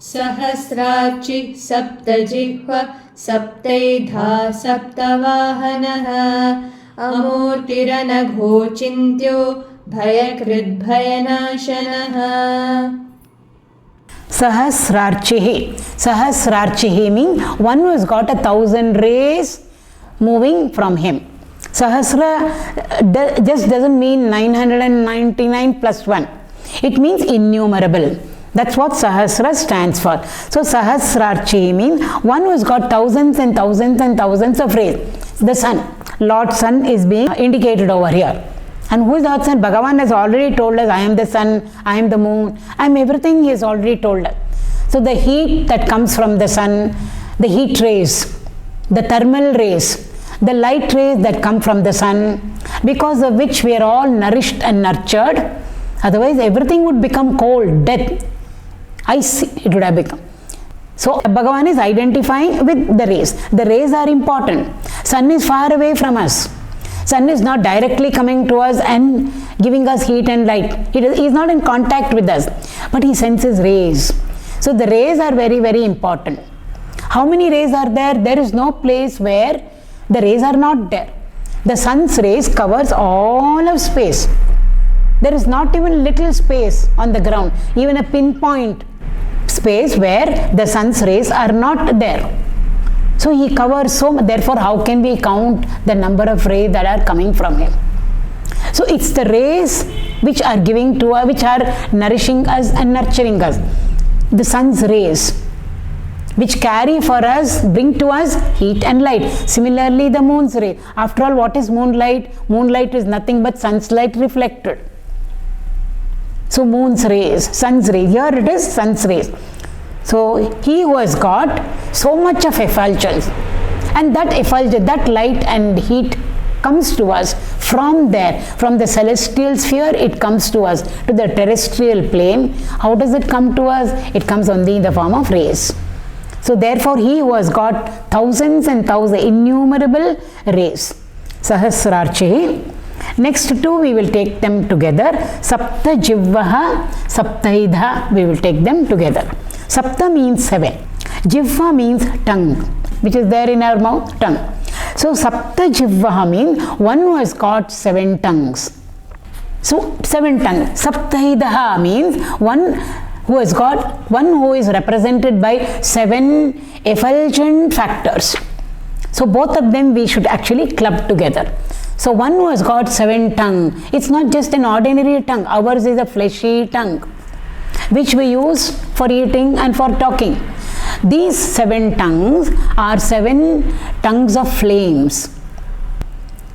sahasrārchiḥ saptajihvaḥ saptaidhāḥ saptavāhanaḥ amūrtiranaghō'chintyō bhayakṛdbhayanāśanaḥ. Sahasrārchiḥ. Sahasrārchiḥ means one who has got 1,000 rays moving from him. Sahasra just doesn't mean 999 plus 1. It means innumerable. That's what Sahasra stands for. So Sahasrārchiḥ means one who has got thousands and thousands and thousands of rays. The sun, Lord Sun is being indicated over here. And who is Lord Sun? Bhagavan has already told us, I am the sun, I am the moon, I am everything. He has already told us. So the heat that comes from the sun, the heat rays, the thermal rays, the light rays that come from the sun, because of which we are all nourished and nurtured. Otherwise everything would become cold, death, ice it would have become. So Bhagavan is identifying with the rays. The rays are important. Sun is far away from us. Sun is not directly coming to us and giving us heat and light. He is not in contact with us, but he senses rays. So the rays are very, very important. How many rays are there? There is no place where the rays are not there. The sun's rays covers all of space. There is not even little space on the ground, even a pinpoint space where the sun's rays are not there. So he covers so much. Therefore, how can we count the number of rays that are coming from him? So it's the rays which are giving to us, which are nourishing us and nurturing us. The sun's rays, which carry for us, bring to us heat and light. Similarly, the moon's ray. After all, what is moonlight? Moonlight is nothing but sun's light reflected. So moon's rays, sun's rays. Here it is sun's rays. So he who has got so much of effulgence, and that effulgence, that light and heat comes to us from there, from the celestial sphere, it comes to us, to the terrestrial plane. How does it come to us? It comes only in the form of rays. So therefore he who has got thousands and thousands, innumerable rays. Sahasrārchiḥ. Next two we will take them together. Saptajihvaḥ, saptaidhāḥ, we will take them together. Sapta means 7. Jivva means tongue, which is there in our mouth, tongue. So saptajihvaḥ means one who has got 7 tongues. So 7 tongues. Saptaidhāḥ means one who has got, one who is represented by 7 effulgent factors. So both of them we should actually club together. So one who has got 7 tongues, it's not just an ordinary tongue. Ours is a fleshy tongue, which we use for eating and for talking. These 7 tongues are 7 tongues of flames.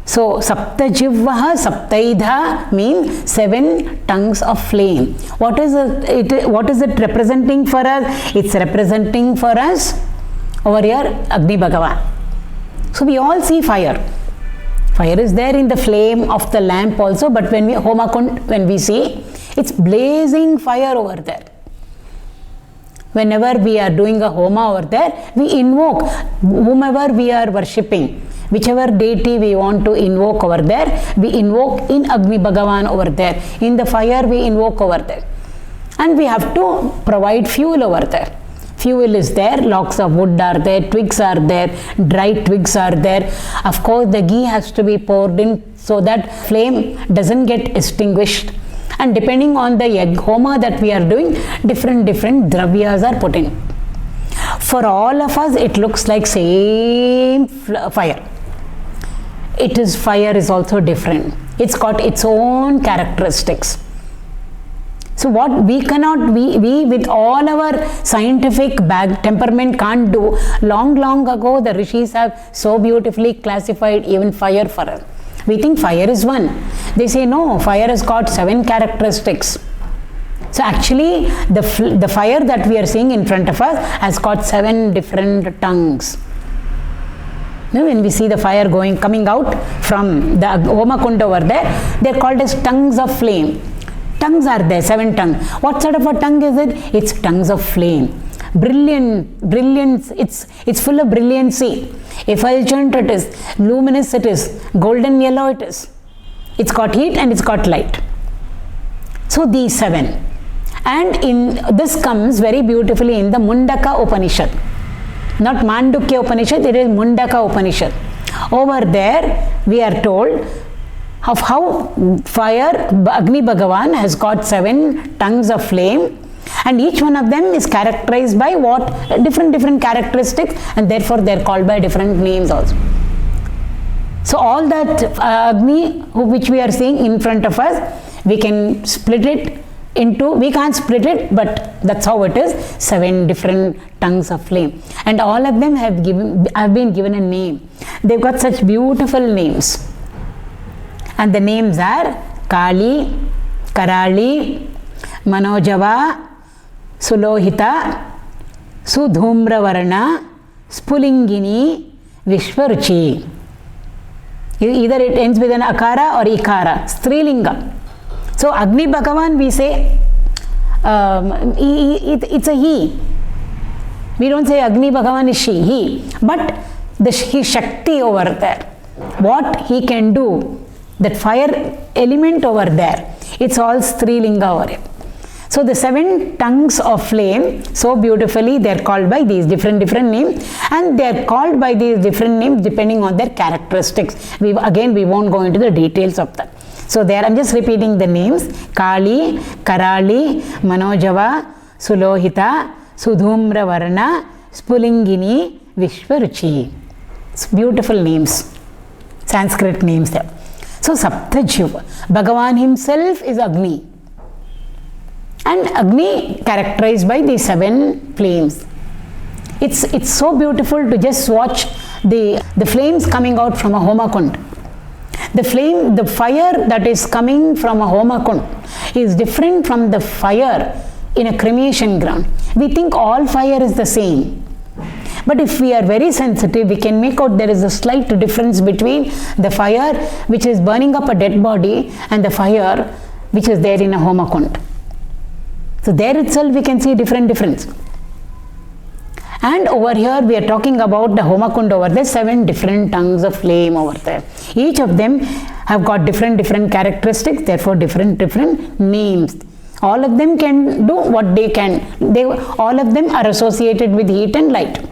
So saptajihvaḥ, saptaidhāḥ means 7 tongues of flame. What is it representing for us? It's representing for us over here Agni Bhagavan. So we all see fire. Fire is there in the flame of the lamp also, but when we Homakund, when we see, it's blazing fire over there. Whenever we are doing a homa over there, we invoke whomever we are worshipping, whichever deity we want to invoke over there, we invoke in Agni Bhagavan over there. In the fire we invoke over there. And we have to provide fuel over there. Fuel is there, logs of wood are there, twigs are there, dry twigs are there. Of course, the ghee has to be poured in so that flame doesn't get extinguished. And depending on the homa that we are doing, different dravyas are put in. For all of us, it looks like same fire. Fire is also different. It's got its own characteristics. So what we with all our scientific temperament can't do, long ago the rishis have so beautifully classified even fire for us. We think fire is one. They say no, fire has got 7 characteristics. So actually the fire that we are seeing in front of us has got 7 different tongues. Now when we see the fire coming out from the Homa Kunda over there, they are called as tongues of flame. Tongues are there, 7 tongues. What sort of a tongue is it? It's tongues of flame. Brilliance, it's full of brilliancy. Effulgent it is, luminous it is, golden yellow it is. It's got heat and it's got light. So these 7. And this comes very beautifully in the Mundaka Upanishad. Not Mandukya Upanishad, it is Mundaka Upanishad. Over there, we are told of how fire, Agni Bhagavan has got 7 tongues of flame, and each one of them is characterized by what? Different characteristics, and therefore they are called by different names also. So all that Agni which we are seeing in front of us, we can split it into, we can't split it, but that's how it is, 7 different tongues of flame. And all of them have been given a name. They've got such beautiful names. And the names are Kali, Karali, Manojava, Sulohita, Sudhumravarana, Spulingini, Vishwaruchi. Either it ends with an akara or ikara, Strilinga. So Agni Bhagavan, we say it's a he. We don't say Agni Bhagavan is she, he. But his Shakti over there, what he can do, that fire element over there, it's all Strilinga over it. So the 7 tongues of flame, so beautifully they are called by these different names, and they are called by these different names depending on their characteristics. We won't go into the details of that. So there I'm just repeating the names: Kali, Karali, Manojava, Sulohita, Sudhumravarana, Spulingini, Vishwaruchi. It's beautiful names, Sanskrit names there. So saptajihvaḥ, Bhagavan himself is Agni. And Agni characterized by these 7 flames. It's so beautiful to just watch the flames coming out from a homakund. The fire that is coming from a homakund is different from the fire in a cremation ground. We think all fire is the same. But if we are very sensitive, we can make out there is a slight difference between the fire which is burning up a dead body and the fire which is there in a homakund. So there itself we can see difference. And over here we are talking about the homakund over there, 7 different tongues of flame over there. Each of them have got different characteristics, therefore different names. All of them can do what they can. All of them are associated with heat and light.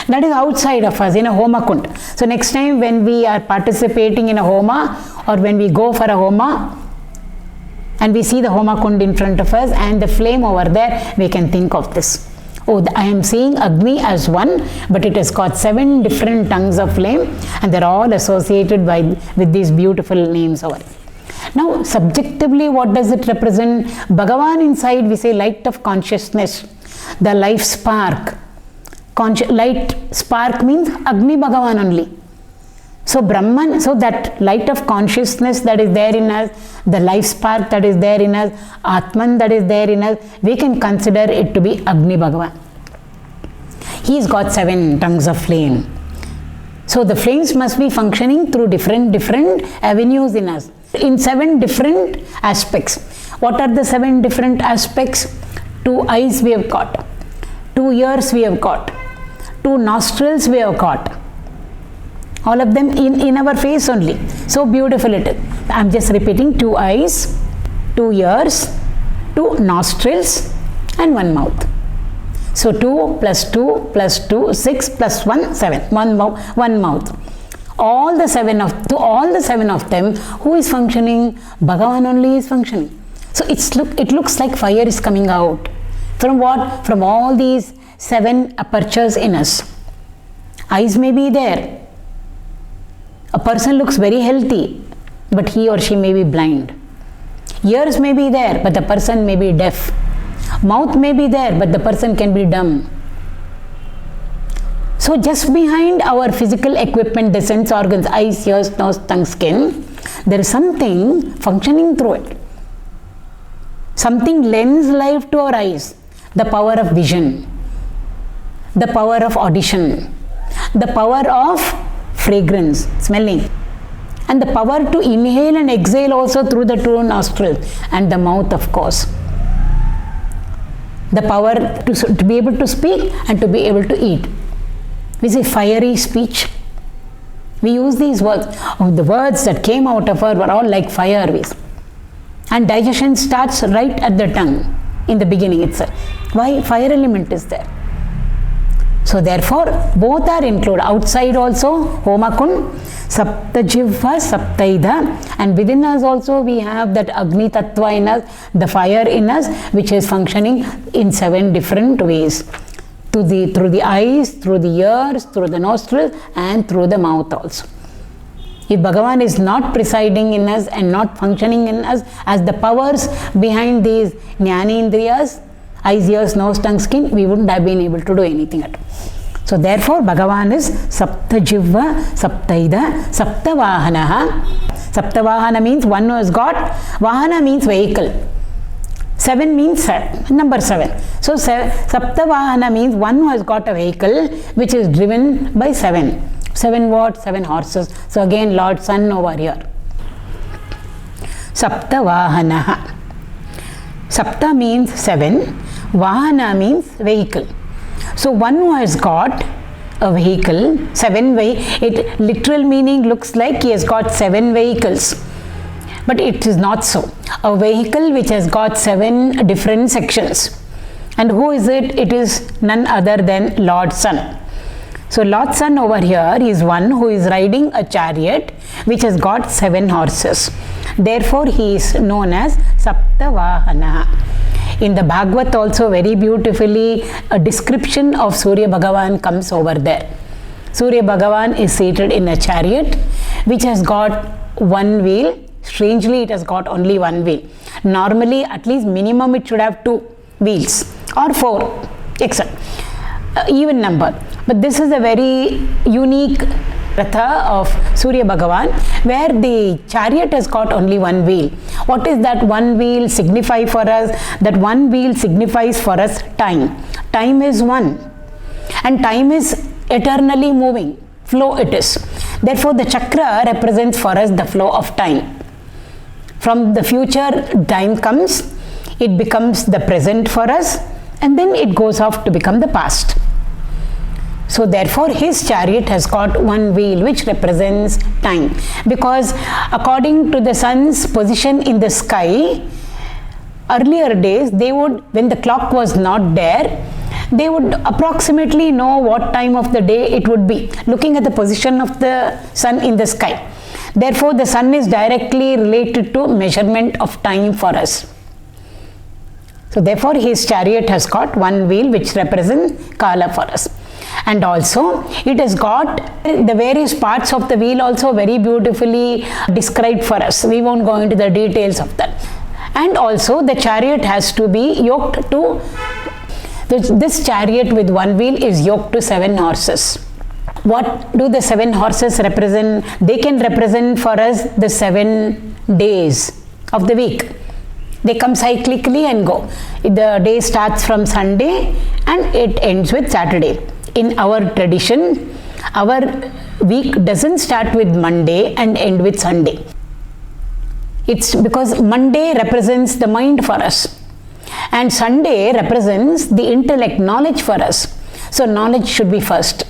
That is outside of us in a homakund. So next time when we are participating in a homa, or when we go for a homa, and we see the homakund in front of us and the flame over there, we can think of this. Oh, I am seeing Agni as one, but it has got 7 different tongues of flame, and they're all associated with these beautiful names over there. Now, subjectively, what does it represent? Bhagavan inside, we say light of consciousness, the life spark. Light spark means Agni Bhagavan only. So Brahman, so that light of consciousness that is there in us, the life spark that is there in us, Atman that is there in us, we can consider it to be Agni Bhagavan. He's got 7 tongues of flame. So the flames must be functioning through different avenues in us, in 7 different aspects. What are the 7 different aspects? 2 eyes we have got, 2 ears we have got, 2 nostrils we have got. All of them in our face only. So beautiful it is. I'm just repeating: 2 eyes, 2 ears, 2 nostrils, and 1 mouth. So 2 plus 2 plus 2, 6 plus 1, 7. 1 mouth. All the 7 of them, who is functioning? Bhagavan only is functioning. So it looks like fire is coming out. From what? From all these 7 apertures in us. Eyes may be there. A person looks very healthy, but he or she may be blind. Ears may be there, but the person may be deaf. Mouth may be there, but the person can be dumb. So just behind our physical equipment, the sense organs, eyes, ears, nose, tongue, skin, there is something functioning through it. Something lends life to our eyes. The power of vision, the power of audition, the power of fragrance, smelling, and the power to inhale and exhale also through the 2 nostrils, and the mouth, of course. The power to be able to speak and to be able to eat. We say fiery speech. We use these words. Oh, the words that came out of her were all like fire. And digestion starts right at the tongue. in the beginning itself. Why? Fire element is there. So therefore, both are included. Outside also, Homakund, saptajihvaḥ, saptaidhāḥ, and within us also we have that Agni Tattva in us, the fire in us, which is functioning in 7 different ways. Through the eyes, through the ears, through the nostrils, and through the mouth also. If Bhagavan is not presiding in us and not functioning in us as the powers behind these Jnanendriyas, eyes, ears, nose, tongue, skin, we wouldn't have been able to do anything at all. So therefore, Bhagavan is saptajihvaḥ, saptaidhāḥ, saptavāhanaḥ. Saptavāhanaḥ means one who has got, Vahana means vehicle. 7 means number 7. So saptavāhanaḥ means one who has got a vehicle which is driven by 7. 7 what? 7 horses. So again Lord Sun over here. Saptavāhanaḥ. Sapta means 7. Vahana means vehicle. So one who has got a vehicle, 7 it literal meaning looks like he has got 7 vehicles. But it is not so. A vehicle which has got 7 different sections. And who is it? It is none other than Lord Sun. So Lord Sun over here is one who is riding a chariot which has got 7 horses. Therefore he is known as saptavāhanaḥ. In the Bhagavad also very beautifully a description of Surya Bhagavan comes over there. Surya Bhagavan is seated in a chariot which has got 1 wheel. Strangely, it has got only 1 wheel. Normally, at least minimum it should have 2 wheels or 4, etc. Even number. But this is a very unique Ratha of Surya Bhagavan, where the chariot has got only 1 wheel. What is that 1 wheel signify for us? That 1 wheel signifies for us time. Time is 1. And time is eternally moving. Flow it is. Therefore, the chakra represents for us the flow of time. From the future, time comes, it becomes the present for us, and then it goes off to become the past. So therefore, his chariot has got 1 wheel which represents time. Because according to the sun's position in the sky, earlier days, they would, when the clock was not there, they would approximately know what time of the day it would be, looking at the position of the sun in the sky. Therefore, the sun is directly related to measurement of time for us. So therefore, his chariot has got 1 wheel which represents Kala for us. And also, it has got the various parts of the wheel also very beautifully described for us. We won't go into the details of that. And also, the chariot has to be yoked to, this chariot with 1 wheel is yoked to 7 horses. What do the 7 horses represent? They can represent for us the 7 days of the week. They come cyclically and go. The day starts from Sunday and it ends with Saturday. In our tradition, our week doesn't start with Monday and end with Sunday. It's because Monday represents the mind for us. And Sunday represents the intellect, knowledge for us. So knowledge should be first.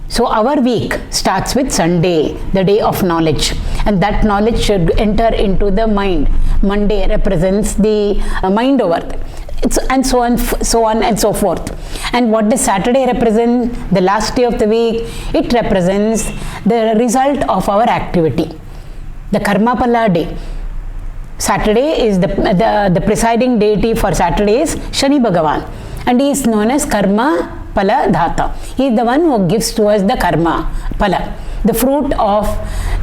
So our week starts with Sunday, the day of knowledge, and that knowledge should enter into the mind. Monday represents the mind over there. And so on and so forth. And what does Saturday represent? The last day of the week. It represents the result of our activity, the Karma Pala day. Saturday is the presiding deity for Saturday is Shani Bhagavan, and he is known as Karma Pala Dhata. He is the one who gives to us the Karma Pala, the fruit of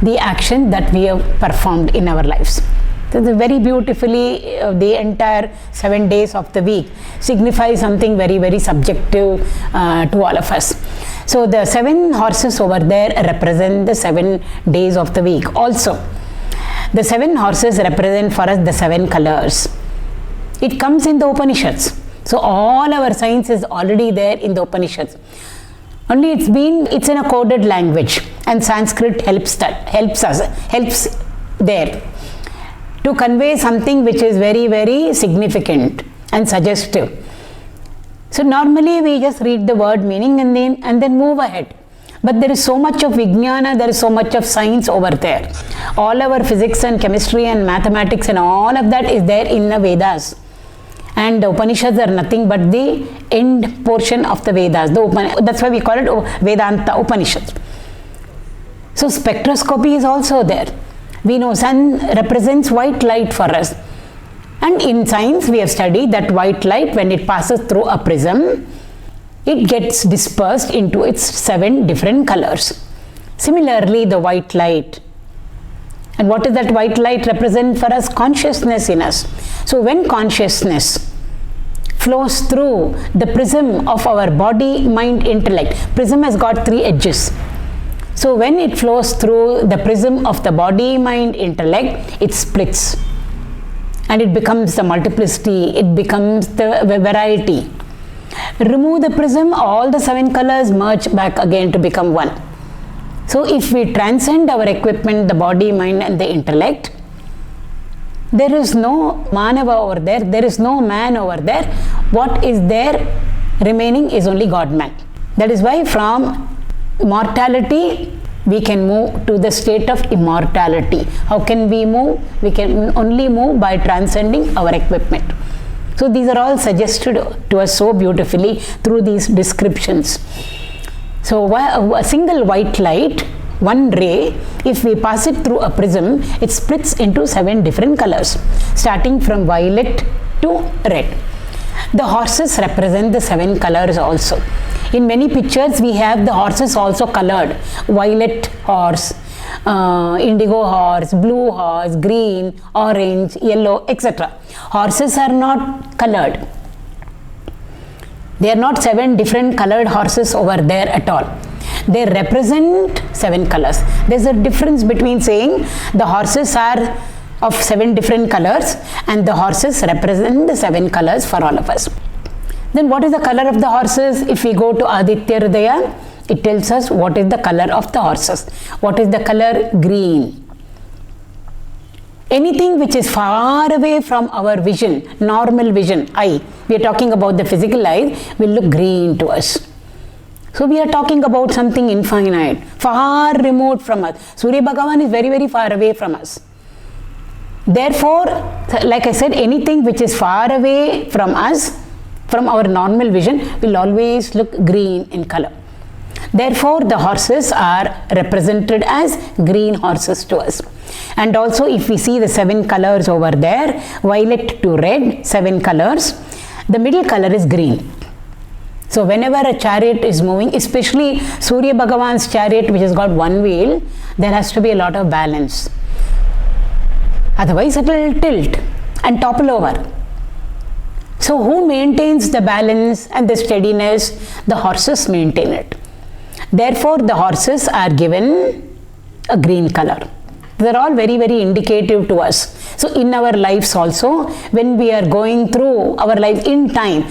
the action that we have performed in our lives. So very beautifully, the entire 7 days of the week signifies something very, very subjective to all of us. So the 7 horses over there represent the 7 days of the week. Also, the 7 horses represent for us the 7 colors. It comes in the Upanishads. So all our science is already there in the Upanishads. Only it's in a coded language, and Sanskrit helps there to convey something which is very, very significant and suggestive. So normally we just read the word meaning and then move ahead. But there is so much of Vijnana, there is so much of science over there. All our physics and chemistry and mathematics and all of that is there in the Vedas. And the Upanishads are nothing but the end portion of the Vedas. That's why we call it Vedanta Upanishads. So spectroscopy is also there. We know sun represents white light for us. And in science we have studied that white light, when it passes through a prism, it gets dispersed into its 7 different colors. Similarly, the white light. And what does that white light represent for us? Consciousness in us. So when consciousness flows through the prism of our body, mind, intellect, prism has got 3 edges. So when it flows through the prism of the body, mind, intellect, it splits. And it becomes the multiplicity, it becomes the variety. Remove the prism, all the 7 colors merge back again to become one. So if we transcend our equipment, the body, mind and the intellect, there is no Manava over there, there is no man over there. What is there remaining is only God-man. That is why from mortality we can move to the state of immortality. How can we move? We can only move by transcending our equipment. So these are all suggested to us so beautifully through these descriptions. So a single white light, one ray, if we pass it through a prism, it splits into 7 different colors, starting from violet to red. The horses represent the 7 colors also. In many pictures we have the horses also colored. Violet horse, indigo horse, blue horse, green, orange, yellow, etc. Horses are not colored. They are not 7 different colored horses over there at all. They represent 7 colors. There is a difference between saying the horses are of 7 different colors and the horses represent the 7 colors for all of us. Then what is the color of the horses? If we go to Aditya Hridaya, it tells us what is the color of the horses. What is the color? Green. Anything which is far away from our vision, normal vision, eye, we are talking about the physical eye, will look green to us. So we are talking about something infinite, far remote from us. Surya Bhagavan is very, very far away from us. Therefore, like I said, anything which is far away from us, from our normal vision, will always look green in color. Therefore, the horses are represented as green horses to us. And also, if we see the 7 colors over there, violet to red, 7 colors, the middle color is green. So whenever a chariot is moving, especially Surya Bhagavan's chariot which has got 1 wheel, there has to be a lot of balance. Otherwise it will tilt and topple over. So who maintains the balance and the steadiness? The horses maintain it. Therefore the horses are given a green color. They are all very, very indicative to us. So in our lives also, when we are going through our life in time,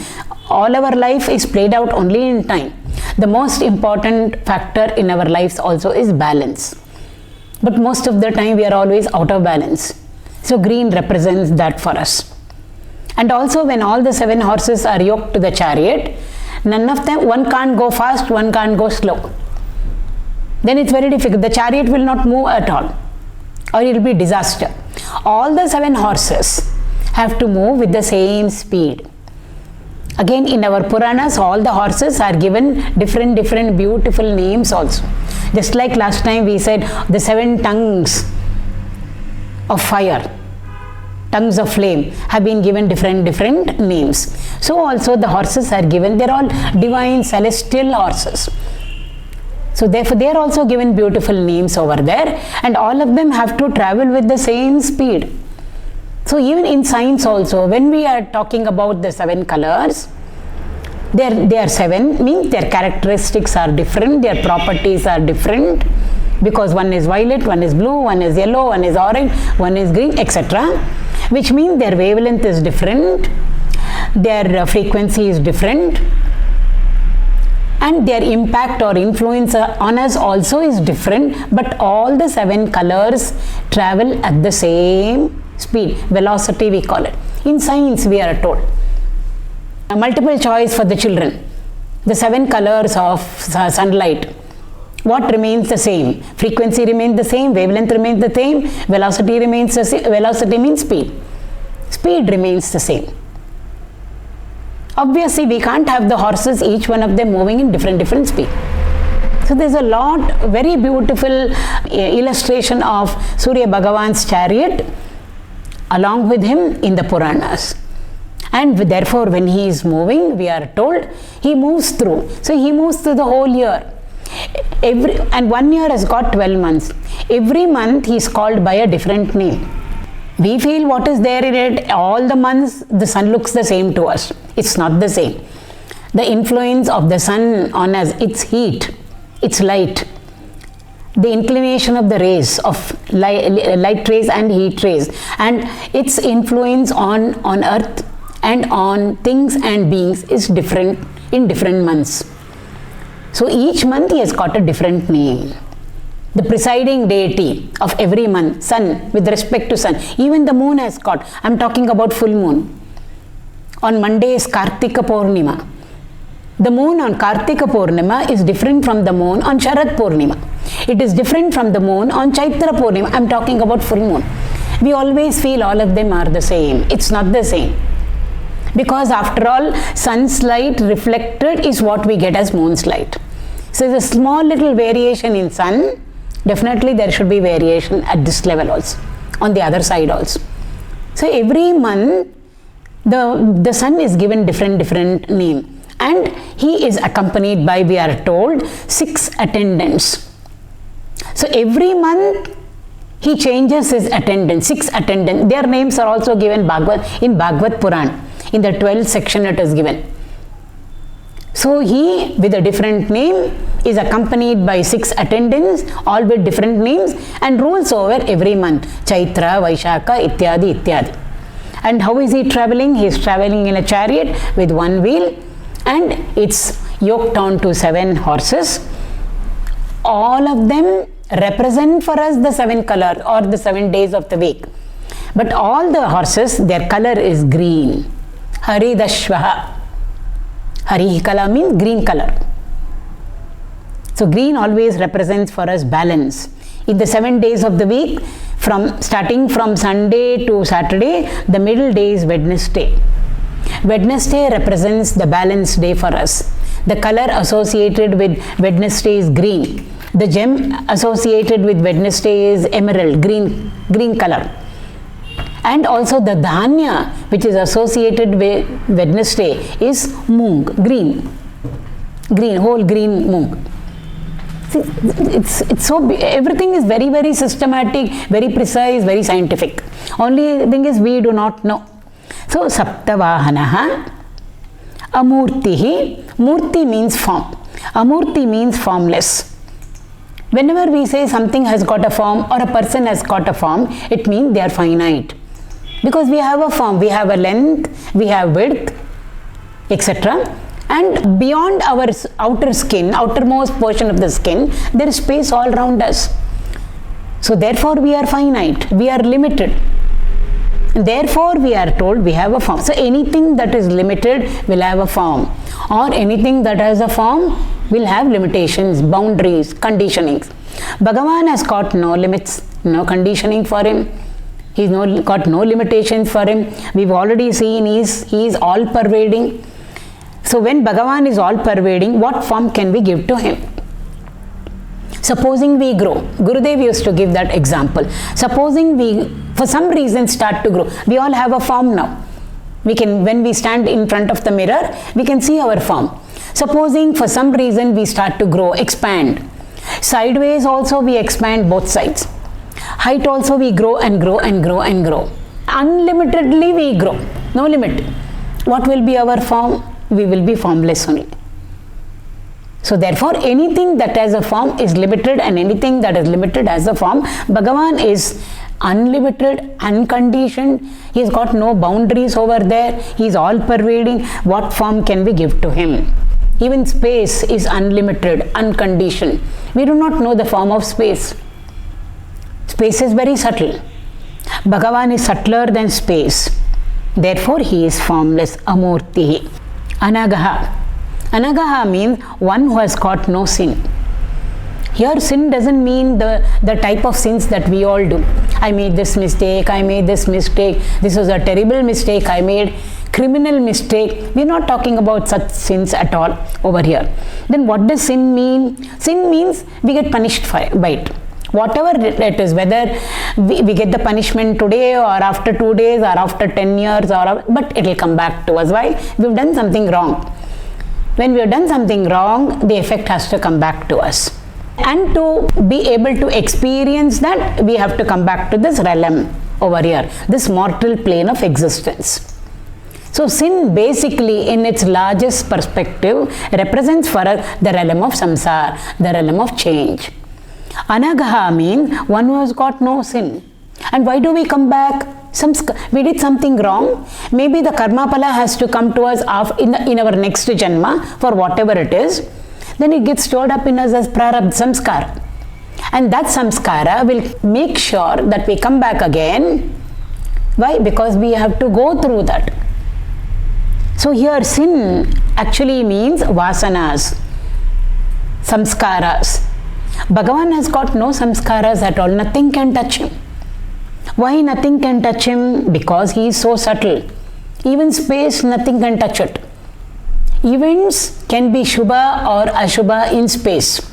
all our life is played out only in time. The most important factor in our lives also is balance. But most of the time we are always out of balance. So green represents that for us. And also when all the 7 horses are yoked to the chariot, none of them, one can't go fast, one can't go slow. Then it's very difficult. The chariot will not move at all, or it will be disaster. All the 7 horses have to move with the same speed. Again, in our Puranas, all the horses are given different beautiful names also. Just like last time we said, the 7 tongues of fire, tongues of flame have been given different names. So also the horses are given, they are all divine celestial horses. So therefore they are also given beautiful names over there, and all of them have to travel with the same speed. So even in science also, when we are talking about the 7 colors, they are 7, means their characteristics are different, their properties are different, because one is violet, one is blue, one is yellow, one is orange, one is green, etc. Which means their wavelength is different, their frequency is different, and their impact or influence on us also is different, but all the 7 colors travel at the same speed, velocity we call it. In science we are told. A multiple choice for the children. The 7 colors of sunlight. What remains the same? Frequency remains the same, wavelength remains the same, velocity remains the same. Velocity means speed. Speed remains the same. Obviously, we can't have the horses, each one of them moving in different speed. So there's a lot, very beautiful illustration of Surya Bhagavan's chariot along with him in the Puranas. And therefore, when he is moving, we are told, he moves through. So he moves through the whole year. And 1 year has got 12 months. Every month he is called by a different name. We feel what is there in it, all the months the sun looks the same to us. It's not the same. The influence of the sun on us, its heat, its light, the inclination of the rays of light rays and heat rays, and its influence on earth and on things and beings is different in different months. So each month he has got a different name. The presiding deity of every month, sun, with respect to sun. Even the moon has got, I'm talking about full moon. On Monday is Kartika Purnima. The moon on Kartika Purnima is different from the moon on Sharad Purnima. It is different from the moon on Chaitra Purnima. I'm talking about full moon. We always feel all of them are the same. It's not the same. Because after all, sun's light reflected is what we get as moon's light. So there's a small little variation in sun. Definitely there should be variation at this level also, on the other side also. So every month the sun is given different name, and he is accompanied by, we are told, 6 attendants. So every month he changes his attendants, 6 attendants. Their names are also given in Bhagavad Puran. In the 12th section it is given. So he, with a different name, is accompanied by 6 attendants, all with different names, and rules over every month. Chaitra, Vaishaka, Ityadi, Ityadi. And how is he traveling? He is traveling in a chariot with 1 wheel, and it's yoked on to 7 horses. All of them represent for us the 7 colors or the 7 days of the week. But all the horses, their color is green. Haridashvaha. Harikala means green color. So green always represents for us balance. In the 7 days of the week, starting from Sunday to Saturday, the middle day is Wednesday. Wednesday represents the balance day for us. The color associated with Wednesday is green. The gem associated with Wednesday is emerald, green color. And also the dhanya, which is associated with Wednesday, is moong, green, whole green moong. It's so, everything is very systematic, very precise, very scientific. Only thing is we do not know. So saptavāhanaḥ, amūrtihi, murti means form, amūrti means formless. Whenever we say something has got a form or a person has got a form, it means they are finite. Because we have a form, we have a length, we have width, etc. And beyond our outer skin, outermost portion of the skin, there is space all around us. So therefore we are finite, we are limited. Therefore we are told we have a form. So anything that is limited will have a form, or anything that has a form will have limitations, boundaries, conditionings. Bhagavan has got no limits, no conditioning for him. He's got no limitations for him. We've already seen he is all pervading. So when Bhagavan is all pervading, what form can we give to him? Supposing we grow. Gurudev used to give that example. Supposing we, for some reason, start to grow. We all have a form now. We can, when we stand in front of the mirror, we can see our form. Supposing for some reason we start to grow, expand. Sideways also we expand both sides. Height also we grow and grow and grow and grow. Unlimitedly we grow, no limit. What will be our form? We will be formless only. So therefore anything that has a form is limited, and anything that is limited has a form. Bhagavan is unlimited, unconditioned. He has got no boundaries over there. He is all pervading. What form can we give to him? Even space is unlimited, unconditioned. We do not know the form of space. Space is very subtle. Bhagavan is subtler than space. Therefore he is formless, amūrtihi. Anagha. Anagha means one who has got no sin. Here sin doesn't mean the type of sins that we all do. I made this mistake, this was a terrible mistake I made. criminal mistake. We're not talking about such sins at all over here. Then what does sin mean? Sin means we get punished by it. Whatever it is, whether we get the punishment today or after 2 days or after 10 years, but it will come back to us. Why? We've done something wrong. When we have done something wrong, the effect has to come back to us. And to be able to experience that, we have to come back to this realm over here, this mortal plane of existence. So sin basically in its largest perspective represents for us the realm of samsara, the realm of change. Anagha means one who has got no sin. And why do we come back? We did something wrong. Maybe the karma pala has to come to us in our next janma for whatever it is. Then it gets stored up in us as prarabdha samskara. And that samskara will make sure that we come back again. Why? Because we have to go through that. So here sin actually means vasanas, samskaras. Bhagavan has got no samskaras at all. Nothing can touch him. Why nothing can touch him? Because he is so subtle. Even space, nothing can touch it. Events can be Shubha or Ashubha in space.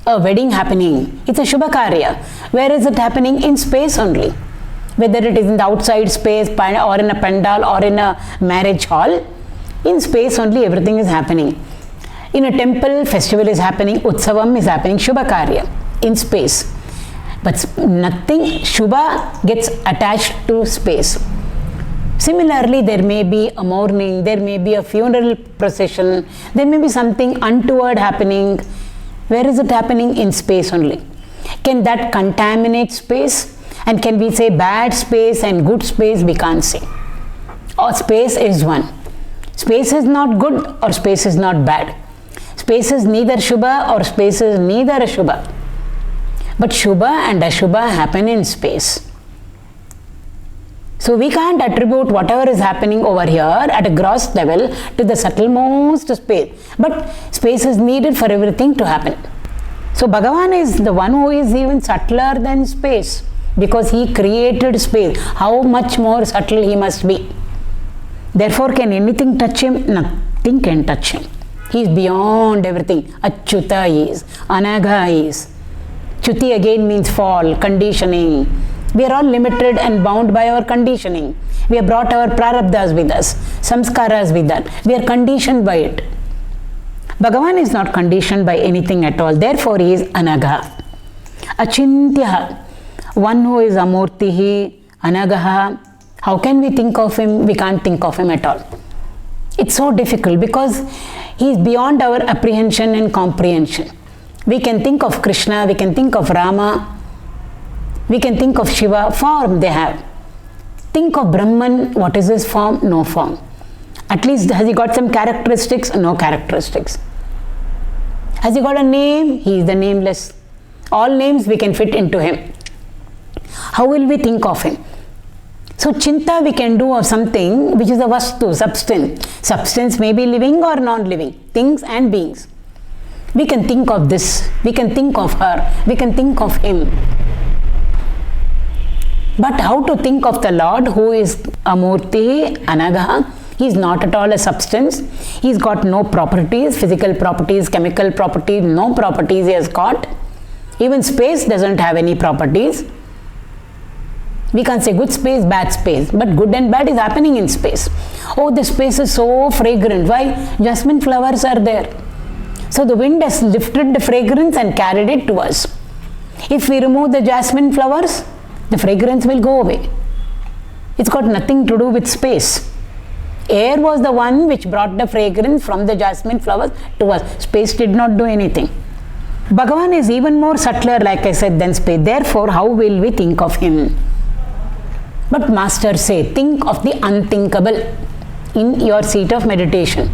A wedding happening, it's a Shubha Karya. Where is it happening? In space only. Whether it is in the outside space or in a pandal or in a marriage hall, in space only everything is happening. In a temple, festival is happening, Utsavam is happening, Shubha Karya in space. But nothing, Shubha gets attached to space. Similarly, there may be a mourning, there may be a funeral procession, there may be something untoward happening. Where is it happening? In space only. Can that contaminate space? And can we say bad space and good space? We can't say. Or space is one. Space is not good or space is not bad. Space is neither Shubha or space is neither Ashubha. But Shubha and Ashubha happen in space. So we can't attribute whatever is happening over here at a gross level to the subtlemost space. But space is needed for everything to happen. So Bhagavan is the one who is even subtler than space because he created space. How much more subtle he must be. Therefore, can anything touch him? Nothing can touch him. He is beyond everything. Achyuta is, Anagha is. Chuti again means fall, conditioning. We are all limited and bound by our conditioning. We have brought our prarabdhas with us, samskaras with that. We are conditioned by it. Bhagavan is not conditioned by anything at all. Therefore, he is Anagha. Achintya, one who is amūrtihi, Anagha. How can we think of him? We can't think of him at all. It's so difficult because he is beyond our apprehension and comprehension. We can think of Krishna, we can think of Rama, we can think of Shiva, form they have. Think of Brahman, what is his form? No form. At least has he got some characteristics? No characteristics. Has he got a name? He is the nameless. All names we can fit into him. How will we think of him? So chinta we can do of something which is a vastu, substance. Substance may be living or non-living, things and beings. We can think of this, we can think of her, we can think of him. But how to think of the Lord who is amūrti, Anagha? He is not at all a substance. He's got no properties, physical properties, chemical properties, no properties he has got. Even space doesn't have any properties. We can't say good space, bad space, but good and bad is happening in space. Oh, the space is so fragrant. Why? Jasmine flowers are there. So the wind has lifted the fragrance and carried it to us. If we remove the jasmine flowers, the fragrance will go away. It's got nothing to do with space. Air was the one which brought the fragrance from the jasmine flowers to us. Space did not do anything. Bhagavan is even more subtler, like I said, than space. Therefore, how will we think of him? But masters say, think of the unthinkable in your seat of meditation.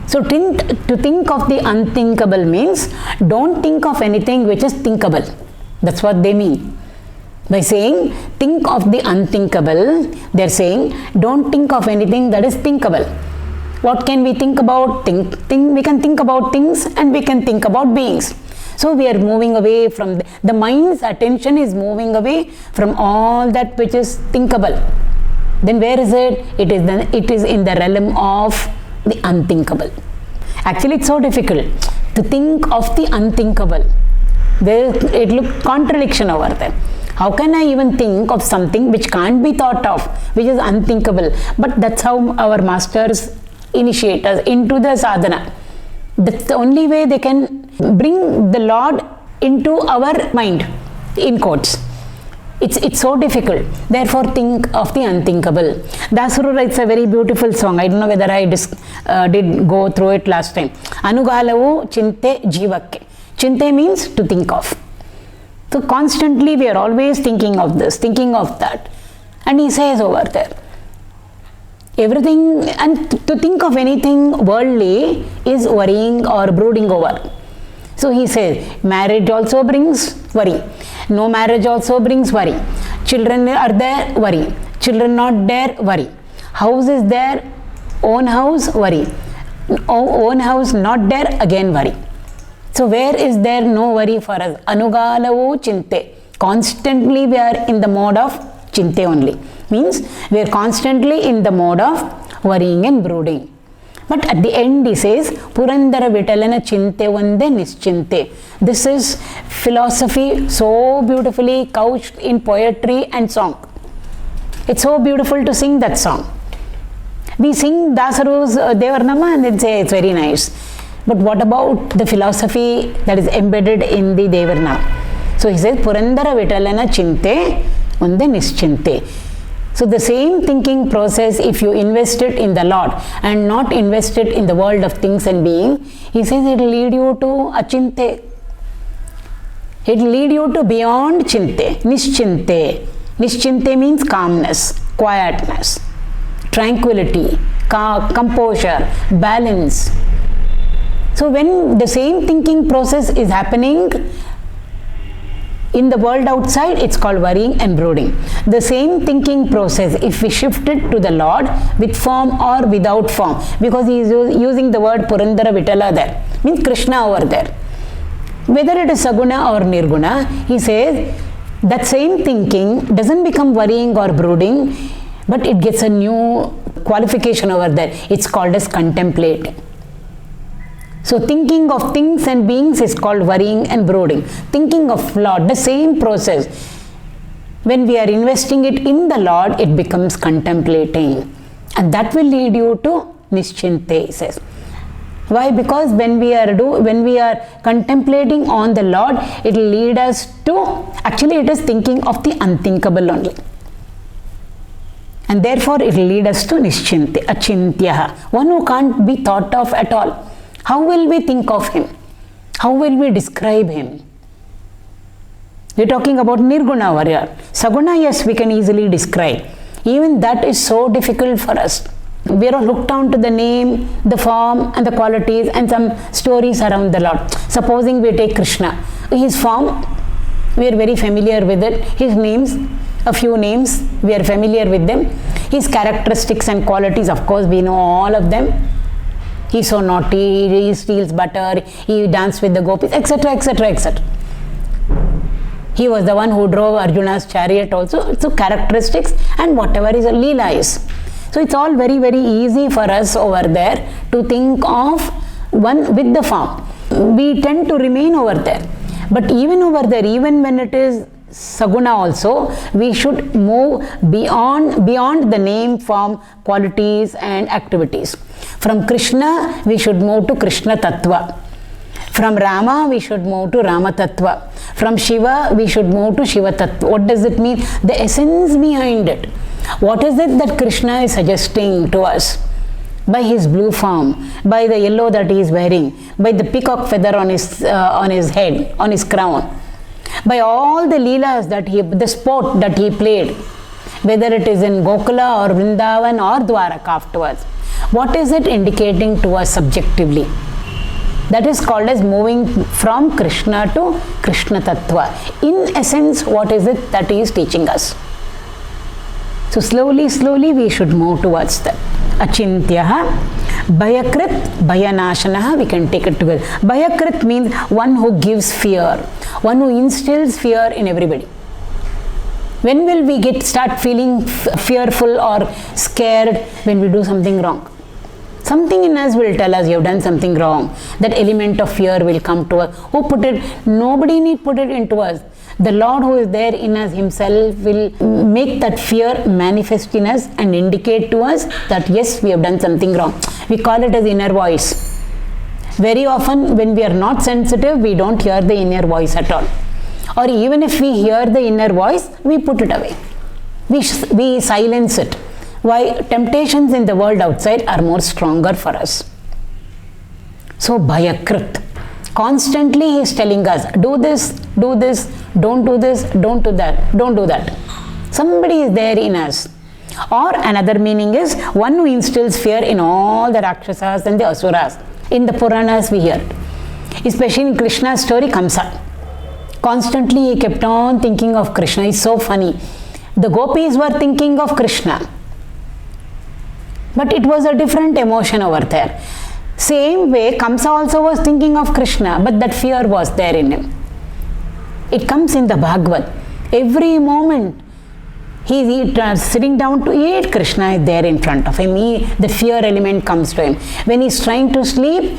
So to think of the unthinkable means don't think of anything which is thinkable. That's what they mean. By saying think of the unthinkable, they are saying don't think of anything that is thinkable. What can we think about? We can think about things and we can think about beings. So we are moving away from the mind's attention is moving away from all that which is thinkable. then where is it? It is in the realm of the unthinkable. Actually, it's so difficult to think of the unthinkable. It looks contradiction over there. How can I even think of something which can't be thought of, which is unthinkable? But that's how our masters initiate us into the sadhana. That's the only way they can bring the Lord into our mind, in quotes. It's so difficult. Therefore, think of the unthinkable. Dasuru writes a very beautiful song. I don't know whether I did go through it last time. Anugha Chinte means to think of. So constantly we are always thinking of this, thinking of that. And he says over there, everything, and to think of anything worldly is worrying or brooding over. So he says, marriage also brings worry. No marriage also brings worry. Children are there, worry. Children not there, worry. House is there, own house, worry. Own house not there, again worry. So where is there no worry for us? Anugha. Constantly we are in the mode of chinte only. Means we are constantly in the mode of worrying and brooding. But at the end he says, Purandara Vitalana Chinte Vande Nischinte. This is philosophy so beautifully couched in poetry and song. It's so beautiful to sing that song. We sing Dasaru's Devarnama and then say it's very nice. But what about the philosophy that is embedded in the Devarnama? So he says, Purandara Vitalana Chinte Vande Nischinte. So the same thinking process, if you invest it in the Lord and not invest it in the world of things and being, he says it will lead you to achinte. It will lead you to beyond chinte, nischinte. Nischinte means calmness, quietness, tranquility, composure, balance. So when the same thinking process is happening in the world outside, it's called worrying and brooding. The same thinking process, if we shift it to the Lord with form or without form, because he is using the word Purandara Vitala there, means Krishna over there. Whether it is Saguna or Nirguna, he says that same thinking doesn't become worrying or brooding, but it gets a new qualification over there. It's called as contemplate. So thinking of things and beings is called worrying and brooding. Thinking of Lord, the same process. When we are investing it in the Lord, it becomes contemplating. And that will lead you to nischinte, he says. Why? Because when we are contemplating on the Lord, it will lead us to, actually it is thinking of the unthinkable only. And therefore it will lead us to nischinte, achintyaha, one who can't be thought of at all. How will we think of him? How will we describe him? We are talking about Nirguna over here. Saguna, yes, we can easily describe. Even that is so difficult for us. We are hooked down to the name, the form and the qualities and some stories around the Lord. Supposing we take Krishna. His form, we are very familiar with it. His names, a few names, we are familiar with them. His characteristics and qualities, of course, we know all of them. He's so naughty, he steals butter, he danced with the gopis, etc., etc., etc. He was the one who drove Arjuna's chariot also. So characteristics and whatever is a leela is. So it's all very, very easy for us over there to think of one with the form. We tend to remain over there. But even over there, even when it is Saguna also, we should move beyond the name, form, qualities and activities. From Krishna, we should move to Krishna Tattva. From Rama, we should move to Rama Tattva. From Shiva, we should move to Shiva Tattva. What does it mean? The essence behind it. What is it that Krishna is suggesting to us? By his blue form, by the yellow that he is wearing, by the peacock feather on his head, on his crown, by all the leelas the sport that he played, whether it is in Gokula or Vrindavan or Dwaraka afterwards. What is it indicating to us subjectively? That is called as moving from Krishna to Krishna Tattva. In essence, what is it that he is teaching us? So slowly we should move towards that. Achintyaha, bhayakṛdbhayanāśanaḥ, we can take it together. Bhayakṛt means one who gives fear, one who instills fear in everybody. When will we start feeling fearful or scared? When we do something wrong. Something in us will tell us you have done something wrong. That element of fear will come to us. Who put it? Nobody need put it into us. The Lord who is there in us himself will make that fear manifest in us and indicate to us that yes, we have done something wrong. We call it as inner voice. Very often when we are not sensitive, we don't hear the inner voice at all. Or even if we hear the inner voice, we put it away. We silence it. Why? Temptations in the world outside are more stronger for us. So bhayakṛt. Constantly he is telling us, do this, don't do this, don't do that. Somebody is there in us. Or another meaning is one who instills fear in all the Rakshasas and the Asuras. In the Puranas we hear it. Especially in Krishna's story, Kamsa. Constantly he kept on thinking of Krishna. It's so funny. The gopis were thinking of Krishna. But it was a different emotion over there. Same way, Kamsa also was thinking of Krishna, but that fear was there in him. It comes in the Bhagavad. Every moment he is sitting down to eat, Krishna is there in front of him. The fear element comes to him. When he is trying to sleep,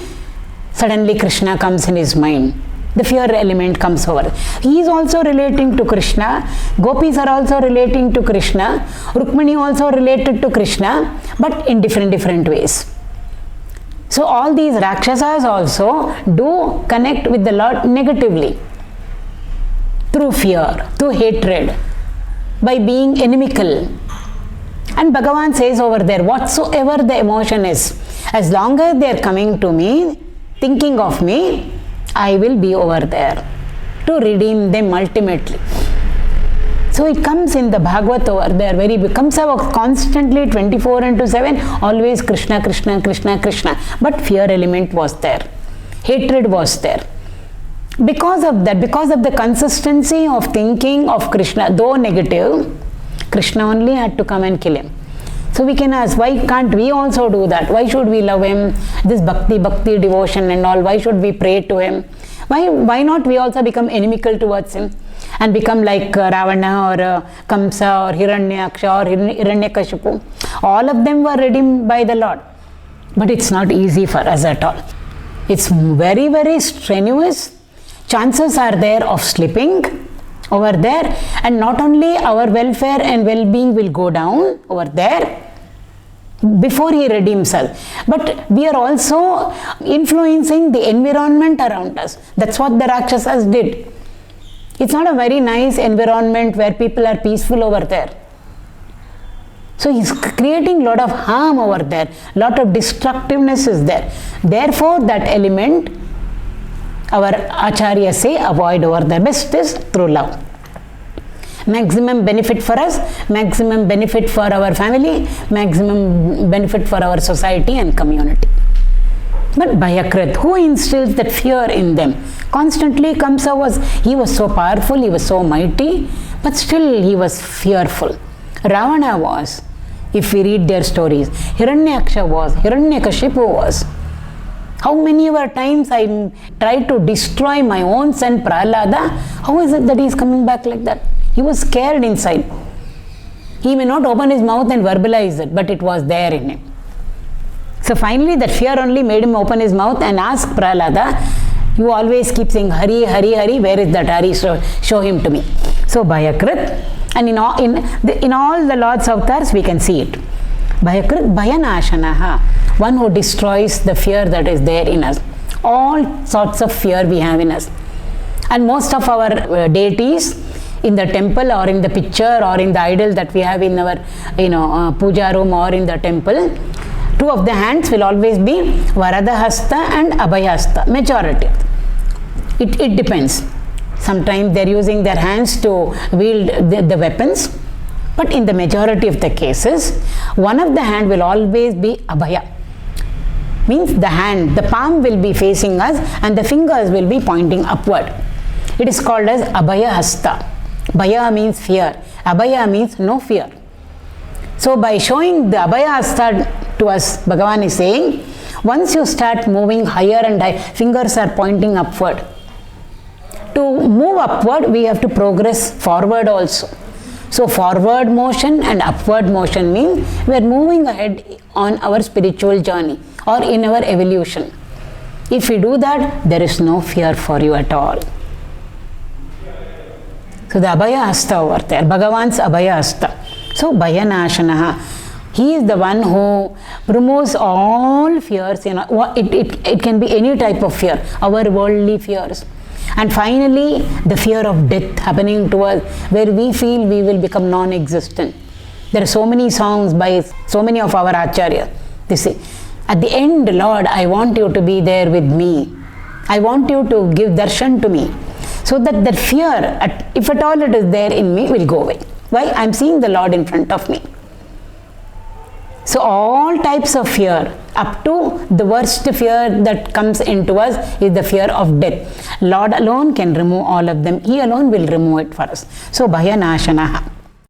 suddenly Krishna comes in his mind. The fear element comes over. He is also relating to Krishna. Gopis are also relating to Krishna. Rukmini also related to Krishna, but in different ways. So all these Rakshasas also do connect with the Lord negatively. Through fear, through hatred, by being inimical. And Bhagavan says over there, whatsoever the emotion is, as long as they are coming to me, thinking of me, I will be over there to redeem them ultimately. So it comes in the Bhagavad over there, becomes constantly 24/7, always Krishna, Krishna, Krishna, Krishna. But fear element was there. Hatred was there. Because of that, because of the consistency of thinking of Krishna, though negative, Krishna only had to come and kill him. So we can ask, why can't we also do that? Why should we love him? This bhakti, devotion and all, why should we pray to him? Why not we also become inimical towards him? And become like Ravana or Kamsa or Hiranyaksha or Hiranyakashipu. All of them were redeemed by the Lord. But it's not easy for us at all. It's very strenuous. Chances are there of slipping over there, and not only our welfare and well-being will go down over there before he redeems us, but we are also influencing the environment around us. That's what the Rakshasas did. It's not a very nice environment where people are peaceful over there. So he's creating a lot of harm over there, lot of destructiveness is there. Therefore that element, our acharyas say, avoid over there. Best is through love. Maximum benefit for us, maximum benefit for our family, maximum benefit for our society and community. But bhayakṛt, who instills that fear in them? Constantly Kamsa he was so powerful, he was so mighty, but still he was fearful. Ravana was, if we read their stories. Hiranyaksha was, Hiranyakashipu was. How many times I tried to destroy my own son Prahlada? How is it that he is coming back like that? He was scared inside. He may not open his mouth and verbalize it, but it was there in him. So finally that fear only made him open his mouth and ask Prahlada, you always keep saying Hari, Hari, Hari, where is that Hari? Show him to me. So bhayakṛt, and in all the Lord's avatars we can see it. Bhayakṛdbhayanāśanaḥ, one who destroys the fear that is there in us. All sorts of fear we have in us. And most of our deities in the temple or in the picture or in the idol that we have in our puja room or in the temple, two of the hands will always be Varadahasta and Abhayahasta, majority. It depends. Sometimes they are using their hands to wield the weapons, but in the majority of the cases, one of the hand will always be Abhaya. Means the palm will be facing us and the fingers will be pointing upward. It is called as Abhayahasta. Bhaya means fear. Abhaya means no fear. So by showing the Abhayahasta to us, Bhagavan is saying, once you start moving higher and higher, fingers are pointing upward. To move upward, we have to progress forward also. So forward motion and upward motion means we are moving ahead on our spiritual journey or in our evolution. If you do that, there is no fear for you at all. So the Abhaya Hasta over there, Bhagavan's Abhaya Hasta. So Bhayanāśanaḥ, he is the one who removes all fears. It can be any type of fear, our worldly fears. And finally, the fear of death happening to us, where we feel we will become non-existent. There are so many songs by so many of our acharyas. They say, at the end, Lord, I want you to be there with me. I want you to give darshan to me. So that the fear, if at all it is there in me, will go away. Why? I am seeing the Lord in front of me. So all types of fear, up to the worst fear that comes into us is the fear of death. Lord alone can remove all of them. He alone will remove it for us. So Bhayanāśanaḥ.